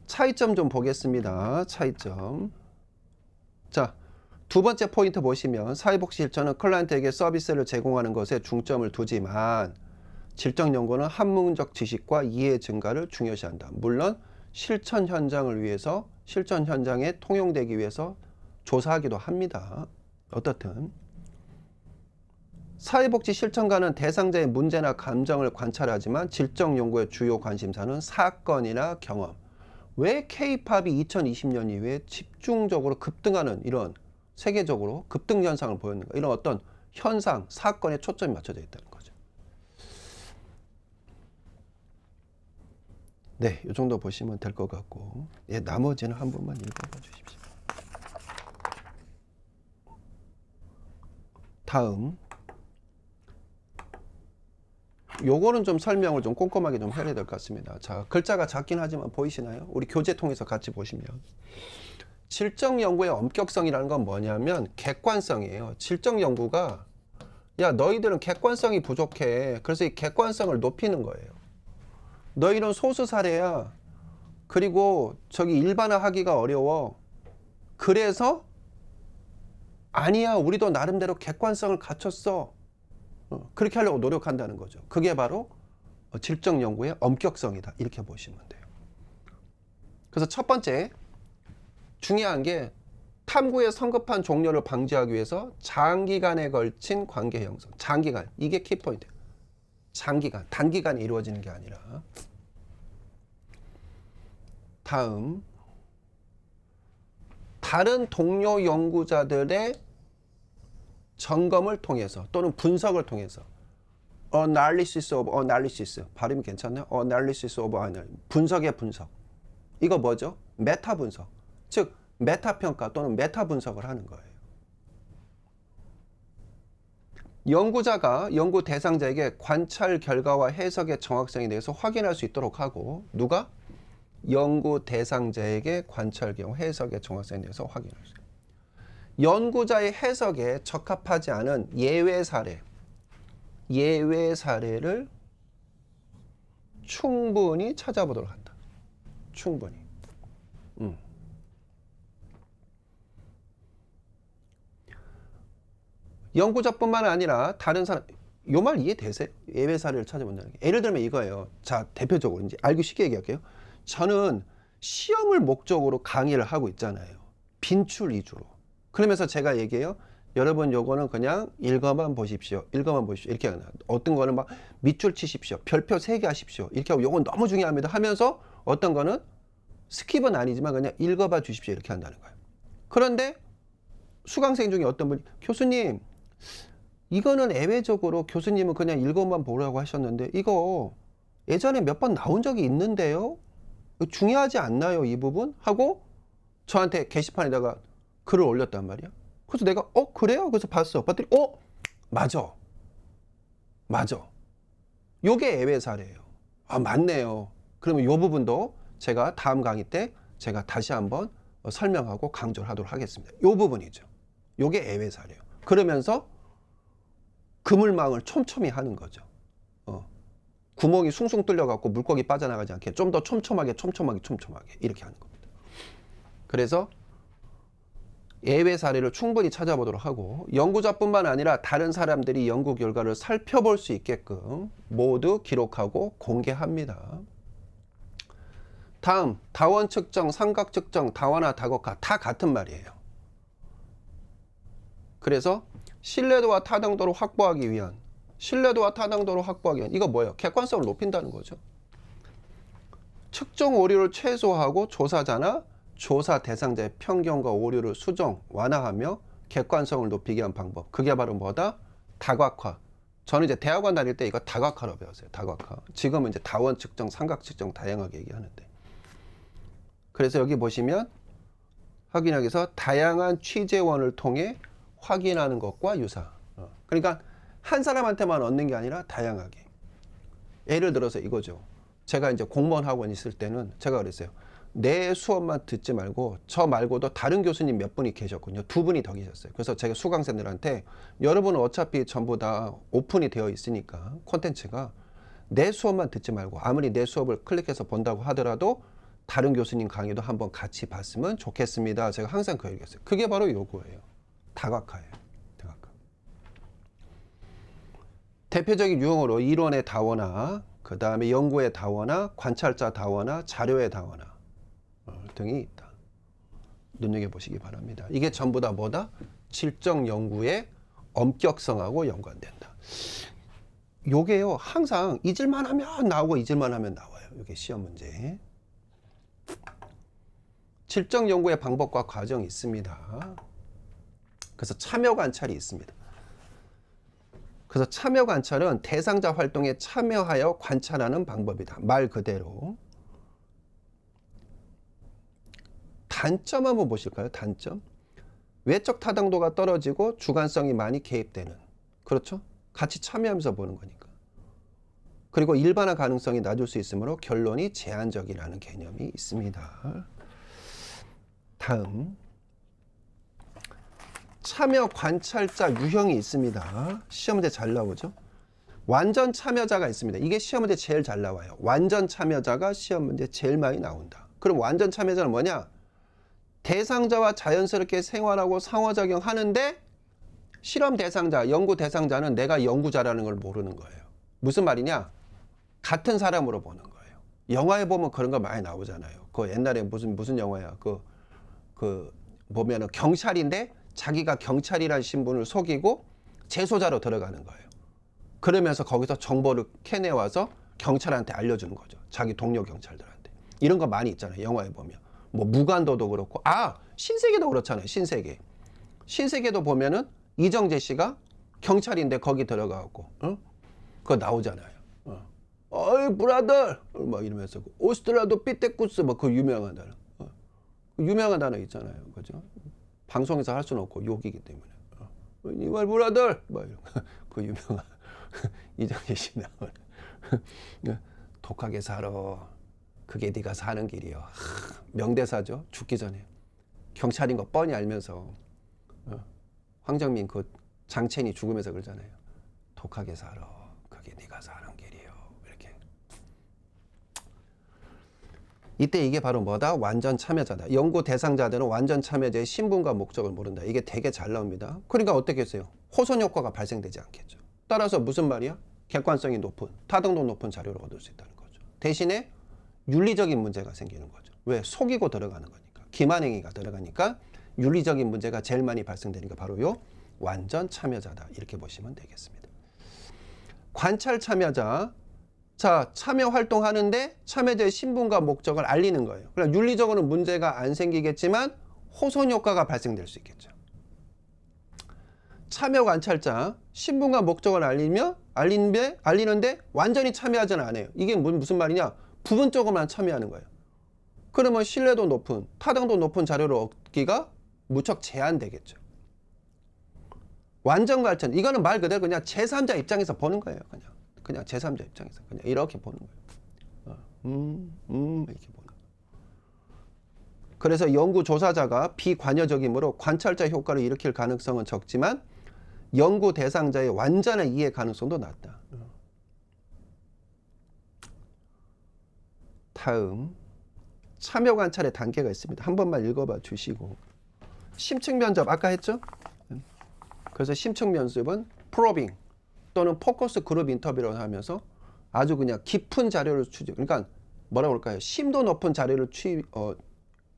차이점 좀 보겠습니다. 차이점. 자, 두 번째 포인트 보시면 사회복지 실천은 클라이언트에게 서비스를 제공하는 것에 중점을 두지만 질적연구는 학문적 지식과 이해 증가를 중요시한다. 물론 실천 현장을 위해서, 실천 현장에 통용되기 위해서 조사하기도 합니다. 어떻든 사회복지 실천가는 대상자의 문제나 감정을 관찰하지만 질적연구의 주요 관심사는 사건이나 경험. 왜 K-팝이 2020년 이후에 집중적으로 급등하는 이런 세계적으로 급등 현상을 보였는가? 이런 어떤 현상, 사건에 초점이 맞춰져 있다는 거죠. 네, 이 정도 보시면 될 것 같고, 나머지는 한 번만 읽어봐 주십시오. 다음, 요거는 좀 설명을 좀 꼼꼼하게 좀 해야 될 것 같습니다. 자, 글자가 작긴 하지만 보이시나요? 우리 교재 통해서 같이 보시면. 질적 연구의 엄격성이라는 건 뭐냐면 객관성이에요. 질적 연구가 너희들은 객관성이 부족해. 그래서 이 객관성을 높이는 거예요. 너희는 소수 사례야. 그리고 저기 일반화하기가 어려워. 그래서 아니야, 우리도 나름대로 객관성을 갖췄어. 그렇게 하려고 노력한다는 거죠. 그게 바로 질적 연구의 엄격성이다. 이렇게 보시면 돼요. 그래서 첫 번째 중요한 게 탐구의 성급한 종료를 방지하기 위해서 장기간에 걸친 관계 형성. 장기간. 이게 키포인트예요. 장기간. 단기간에 이루어지는 게 아니라. 다음. 다른 동료 연구자들의 점검을 통해서 또는 분석을 통해서 analysis of analysis. 발음이 괜찮나요? analysis of analysis. 분석의 분석. 이거 뭐죠? 메타 분석. 즉 메타 평가 또는 메타 분석을 하는 거예요. 연구자가 연구 대상자에게 관찰 결과와 해석의 정확성에 대해서 확인할 수 있도록 하고, 누가? 연구 대상자에게 관찰 결과 해석의 정확성에 대해서 확인할 수 있어요. 연구자의 해석에 적합하지 않은 예외 사례를 충분히 찾아보도록 한다. 충분히. 연구자뿐만 아니라 다른 사람, 요 말 이해되세요? 예외 사례를 찾아본다는 게. 예를 들면 이거예요. 자, 대표적으로 이제 알기 쉽게 얘기할게요. 저는 시험을 목적으로 강의를 하고 있잖아요. 빈출 위주로. 그러면서 제가 얘기해요. 여러분 요거는 그냥 읽어만 보십시오. 읽어만 보십시오. 이렇게 하나. 어떤 거는 막 밑줄 치십시오. 별표 3개 하십시오. 이렇게 하고 요건 너무 중요합니다 하면서 어떤 거는 스킵은 아니지만 그냥 읽어봐 주십시오. 이렇게 한다는 거예요. 그런데 수강생 중에 어떤 분이 교수님 이거는 예외적으로 교수님은 그냥 읽어만 보라고 하셨는데 이거 예전에 몇 번 나온 적이 있는데요. 중요하지 않나요 이 부분? 하고 저한테 게시판에다가 글을 올렸단 말이야. 그래서 내가 그래요? 그래서 봤더니 맞아 요게 예외 사례예요. 아 맞네요. 그러면 요 부분도 제가 다음 강의 때 제가 다시 한번 설명하고 강조를 하도록 하겠습니다. 요 부분이죠. 요게 예외 사례예요. 그러면서 그물망을 촘촘히 하는 거죠. 구멍이 숭숭 뚫려갖고 물고기 빠져나가지 않게 좀 더 촘촘하게 이렇게 하는 겁니다. 그래서 예외 사례를 충분히 찾아보도록 하고 연구자뿐만 아니라 다른 사람들이 연구 결과를 살펴볼 수 있게끔 모두 기록하고 공개합니다. 다음, 다원 측정, 삼각 측정, 다원화, 다각화 다 같은 말이에요. 그래서 신뢰도와 타당도를 확보하기 위한 이거 뭐예요? 객관성을 높인다는 거죠. 측정 오류를 최소화하고 조사자나 조사 대상자의 편견과 오류를 수정, 완화하며 객관성을 높이기 위한 방법. 그게 바로 뭐다? 다각화. 저는 이제 대학원 다닐 때 이거 다각화로 배웠어요. 다각화. 지금은 이제 다원 측정, 삼각 측정 다양하게 얘기하는데. 그래서 여기 보시면 확인하기 위해서 다양한 취재원을 통해 확인하는 것과 유사. 그러니까 한 사람한테만 얻는 게 아니라 다양하게. 예를 들어서 이거죠. 제가 이제 공무원 학원 있을 때는 제가 그랬어요. 내 수업만 듣지 말고 저 말고도 다른 교수님 몇 분이 계셨거든요. 2분이 더 계셨어요. 그래서 제가 수강생들한테 여러분은 어차피 전부 다 오픈이 되어 있으니까 콘텐츠가 내 수업만 듣지 말고 아무리 내 수업을 클릭해서 본다고 하더라도 다른 교수님 강의도 한번 같이 봤으면 좋겠습니다. 제가 항상 그 얘기했어요. 그게 바로 요거예요. 다각화예요. 다각화. 대표적인 유형으로 이론의 다원화, 그 다음에 연구의 다원화, 관찰자 다원화, 자료의 다원화 등이 있다. 눈여겨보시기 바랍니다. 이게 전부 다 뭐다? 질적 연구의 엄격성하고 연관된다. 요게요, 항상 잊을만 하면 나오고 잊을만 하면 나와요. 요게 시험 문제. 질적 연구의 방법과 과정이 있습니다. 그래서 참여 관찰이 있습니다. 그래서 참여 관찰은 대상자 활동에 참여하여 관찰하는 방법이다. 말 그대로. 단점 한번 보실까요? 단점. 외적 타당도가 떨어지고 주관성이 많이 개입되는. 그렇죠? 같이 참여하면서 보는 거니까. 그리고 일반화 가능성이 낮을 수 있으므로 결론이 제한적이라는 개념이 있습니다. 다음. 참여 관찰자 유형이 있습니다. 시험 문제 잘 나오죠? 완전 참여자가 있습니다. 이게 시험 문제 제일 잘 나와요. 완전 참여자가 시험 문제 제일 많이 나온다. 그럼 완전 참여자는 뭐냐? 대상자와 자연스럽게 생활하고 상호작용 하는데 실험 대상자, 연구 대상자는 내가 연구자라는 걸 모르는 거예요. 무슨 말이냐? 같은 사람으로 보는 거예요. 영화에 보면 그런 거 많이 나오잖아요. 그 옛날에 무슨 영화야? 그 보면은 경찰인데 자기가 경찰이라는 신분을 속이고 재소자로 들어가는 거예요. 그러면서 거기서 정보를 캐내와서 경찰한테 알려주는 거죠. 자기 동료 경찰들한테. 이런 거 많이 있잖아요. 영화에 보면. 뭐 무간도도 그렇고. 신세계도 그렇잖아요. 신세계도 보면은 이정재 씨가 경찰인데 거기 들어가고 그거 나오잖아요. 어이 브라더 막 이러면서 오스트라도 피테쿠스 막 그 유명한 단어. 유명한 단어 있잖아요. 그죠? 방송에서 할 수는 없고 욕이기 때문에. 이말 브라더 막 이런 그 유명한 이정재 씨 나오는 독하게 살아. 그게 네가 사는 길이요. 명대사죠. 죽기 전에 경찰인 거 뻔히 알면서 황정민 그 장첸이 죽으면서 그러잖아요. 독하게 살아. 그게 네가 사는 길이요. 이렇게. 이때 이게 바로 뭐다? 완전 참여자다. 연구 대상자들은 완전 참여자의 신분과 목적을 모른다. 이게 되게 잘 나옵니다. 그러니까 어떻게 했어요? 호손 효과가 발생되지 않겠죠. 따라서 무슨 말이야? 객관성이 높은, 타당도 높은 자료를 얻을 수 있다는 거죠. 대신에 윤리적인 문제가 생기는 거죠. 왜? 속이고 들어가는 거니까. 기만행위가 들어가니까 윤리적인 문제가 제일 많이 발생되는 게 바로 요 완전 참여자다. 이렇게 보시면 되겠습니다. 관찰 참여자. 자, 참여 활동하는데 참여자의 신분과 목적을 알리는 거예요. 그러니까 윤리적으로는 문제가 안 생기겠지만 호손 효과가 발생될 수 있겠죠. 참여 관찰자, 신분과 목적을 알리는데 완전히 참여하지는 않아요. 이게 무슨 말이냐? 부분적으로만 참여하는 거예요. 그러면 신뢰도 높은, 타당도 높은 자료를 얻기가 무척 제한되겠죠. 완전 관찰, 이거는 말 그대로 그냥 제3자 입장에서 보는 거예요. 그냥 제3자 입장에서 그냥 이렇게 보는 거예요. 이렇게 보는 거예요. 그래서 연구 조사자가 비관여적이므로 관찰자 효과를 일으킬 가능성은 적지만 연구 대상자의 완전한 이해 가능성도 낮다. 다음 참여 관찰의 단계가 있습니다. 한 번만 읽어봐 주시고 심층 면접 아까 했죠? 그래서 심층 면접은 프로빙 또는 포커스 그룹 인터뷰를 하면서 아주 그냥 깊은 자료를 그러니까 뭐라 그럴까요? 심도 높은 자료를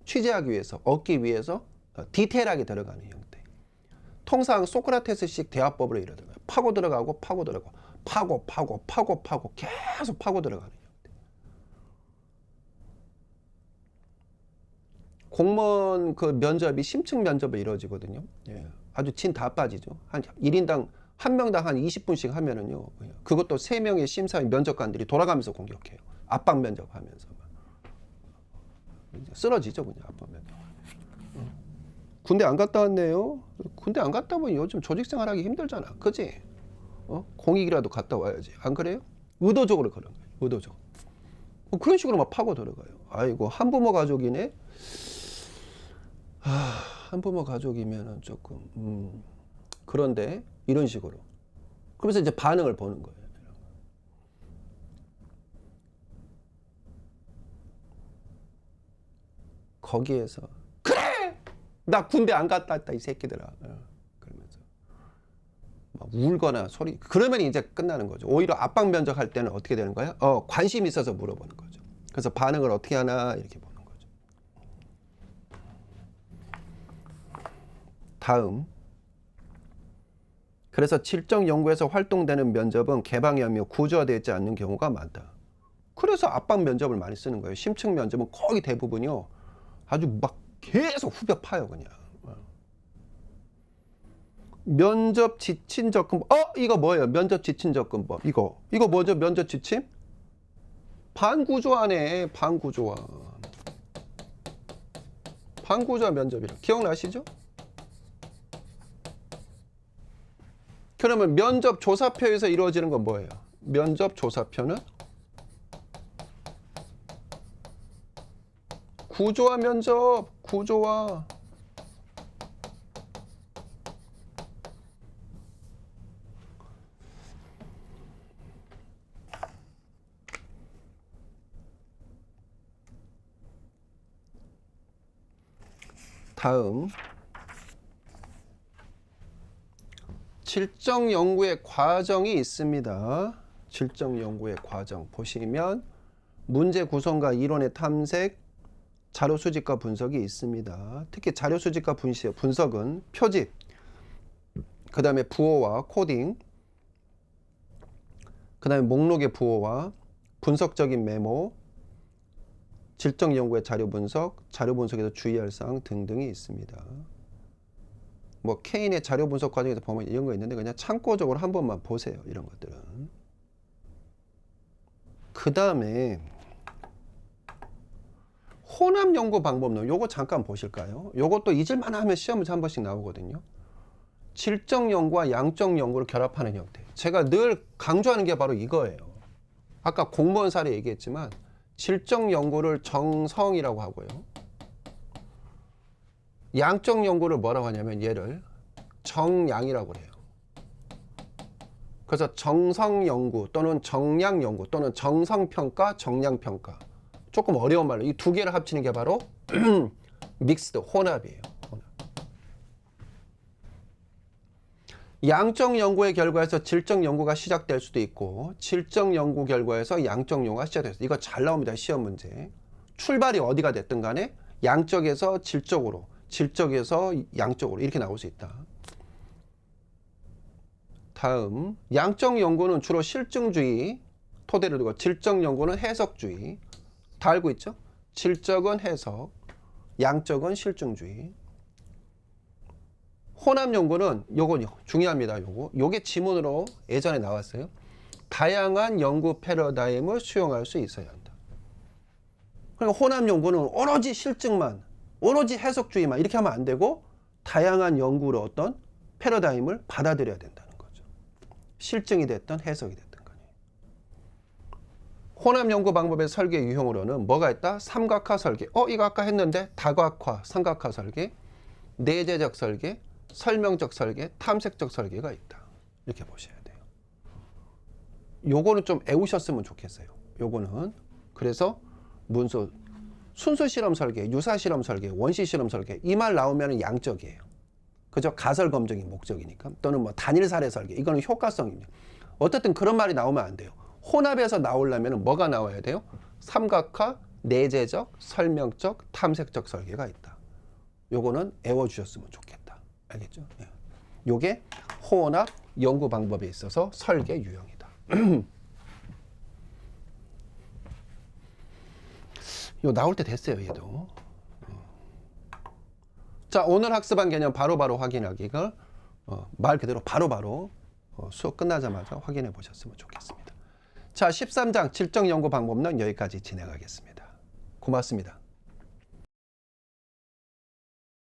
취재하기 위해서 얻기 위해서 디테일하게 들어가는 형태. 통상 소크라테스식 대화법으로 이러더라고요. 파고 들어가고 파고 계속 파고 들어가는 형태. 공무원 그 면접이 심층 면접으로 이루어지거든요. 예, 아주 진 다 빠지죠. 한 1인당 한 명당 한 20분씩 하면은요. 그것도 3명의 심사위 면접관들이 돌아가면서 공격해요. 압박 면접하면서 쓰러지죠, 그냥 압박 면접. 군대 안 갔다 왔네요. 군대 안 갔다 보면 요즘 조직생활하기 힘들잖아, 그지? 공익이라도 갔다 와야지. 안 그래요? 의도적으로 그런 거예요. 의도적으로. 그런 식으로 막 파고 들어가요. 아이고 한부모 가족이네. 한부모 가족이면은 조금 그런데 이런 식으로. 그러면서 이제 반응을 보는 거예요. 거기에서 그래! 나 군대 안 갔다 왔다 이 새끼들아. 그러면서 막 울거나 소리. 그러면 이제 끝나는 거죠. 오히려 압박 면접할 때는 어떻게 되는 거야? 관심 있어서 물어보는 거죠. 그래서 반응을 어떻게 하나 이렇게 보는 거죠. 다음. 그래서 실정 연구에서 활동되는 면접은 개방형이며 구조화되어 있지 않는 경우가 많다. 그래서 압박 면접을 많이 쓰는 거예요. 심층 면접은 거의 대부분이요. 아주 막 계속 후벼 파요, 그냥. 면접 지침 접근법. 이거 뭐예요? 면접 지침 접근법. 이거 뭐죠? 면접 지침? 반구조화네. 반구조화. 반구조화 면접이라. 기억나시죠? 그러면 면접 조사표에서 이루어지는 건 뭐예요? 면접 조사표는 구조화 면접, 구조화. 다음. 질적 연구의 과정이 있습니다. 질적 연구의 과정 보시면 문제 구성과 이론의 탐색, 자료 수집과 분석이 있습니다. 특히 자료 수집과 분석은 표집, 그 다음에 부호와 코딩, 그 다음에 목록의 부호와 분석적인 메모, 질적 연구의 자료 분석, 자료 분석에서 주의할 사항 등등이 있습니다. 뭐 케인의 자료 분석 과정에서 보면 이런 거 있는데 그냥 참고적으로 한 번만 보세요. 이런 것들은. 그 다음에 혼합 연구 방법론 요거 잠깐 보실까요? 요것도 잊을만 하면 시험에서 한 번씩 나오거든요. 질적 연구와 양적 연구를 결합하는 형태. 제가 늘 강조하는 게 바로 이거예요. 아까 공무원 사례 얘기했지만 질적 연구를 정성이라고 하고요. 양적 연구를 뭐라고 하냐면 얘를 정양이라고 해요. 그래서 정성 연구 또는 정량 연구 또는 정성 평가, 정량 평가. 조금 어려운 말로 이 두 개를 합치는 게 바로 믹스드 혼합이에요. 혼합. 양적 연구의 결과에서 질적 연구가 시작될 수도 있고 질적 연구 결과에서 양적 연구가 시작될 수도 있고 이거 잘 나옵니다. 시험 문제. 출발이 어디가 됐든 간에 양적에서 질적으로 질적에서 양적으로 이렇게 나올 수 있다. 다음 양적 연구는 주로 실증주의 토대로 두고 질적 연구는 해석주의. 다 알고 있죠? 질적은 해석, 양적은 실증주의. 혼합 연구는 요거 중요합니다. 요게 지문으로 예전에 나왔어요. 다양한 연구 패러다임을 수용할 수 있어야 한다. 그러니까 혼합 연구는 오로지 실증만, 오로지 해석주의만 이렇게 하면 안 되고 다양한 연구로 어떤 패러다임을 받아들여야 된다는 거죠. 실증이 됐든 해석이 됐든. 혼합 연구 방법의 설계 유형으로는 뭐가 있다? 삼각화 설계. 이거 아까 했는데 다각화, 삼각화 설계, 내재적 설계, 설명적 설계, 탐색적 설계가 있다. 이렇게 보셔야 돼요. 요거는 좀 애우셨으면 좋겠어요. 요거는 그래서 문서 순수 실험 설계, 유사 실험 설계, 원시 실험 설계 이 말 나오면 양적이에요. 그죠? 가설 검증이 목적이니까. 또는 뭐 단일 사례 설계 이거는 효과성입니다. 어쨌든 그런 말이 나오면 안 돼요. 혼합에서 나오려면 뭐가 나와야 돼요? 삼각화, 내재적, 설명적, 탐색적 설계가 있다. 요거는 외워주셨으면 좋겠다. 알겠죠? 예. 요게 혼합 연구 방법에 있어서 설계 유형이다. 요 나올 때 됐어요, 얘도. 자, 오늘 학습한 개념 바로바로 확인하기를 말 그대로 바로바로 수업 끝나자마자 확인해 보셨으면 좋겠습니다. 자, 13장 질적 연구 방법론 여기까지 진행하겠습니다. 고맙습니다.